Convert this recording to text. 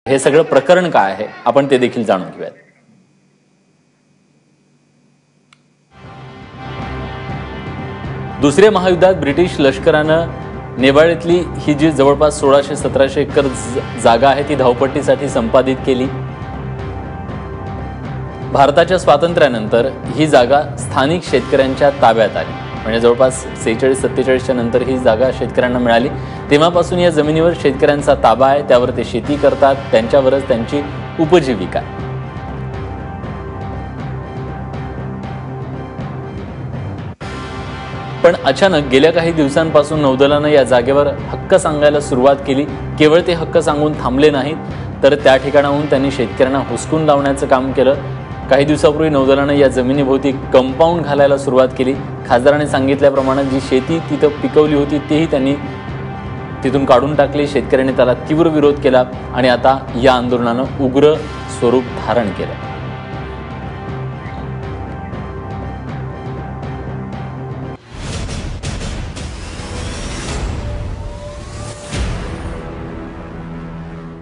हे सगळं प्रकरण काय आहे आपण ते देखील जाणून घेऊयात। दुसऱ्या महायुद्धात ब्रिटिश लष्करानं नेवाळीतली ही जी जवळपास 1600-1700 एकर जागा आहे ती धावपट्टीसाठी संपादित केली। भारताच्या स्वातंत्र्यानंतर ही जागा स्थानिक शेतकऱ्यांच्या ताब्यात आली, म्हणजे जवळपास 46-47 नंतर ही जागा शेतकऱ्यांना मिळाली। तेव्हापासून या जमिनीवर शेतकऱ्यांचा ताबा आहे, त्यावर ते शेती करतात, त्यांच्यावरच त्यांची उपजीविका आहे। पण अचानक गेल्या काही दिवसांपासून नौदलानं या जागेवर हक्क सांगायला सुरुवात केली। केवळ ते हक्क सांगून थांबले नाहीत, तर त्या ठिकाणाहून त्यांनी शेतकऱ्यांना हुसकून लावण्याचं काम केलं। काही दिवसापूर्वी नौदलानं या जमिनीभोवती कंपाऊंड घालायला सुरुवात केली। खासदारांनी सांगितल्याप्रमाणे जी शेती तिथं पिकवली होती तेही त्यांनी तिथून काढून टाकली। शेतकऱ्यांनी त्याला तीव्र विरोध केला आणि आता या आंदोलनानं उग्र स्वरूप धारण केलं।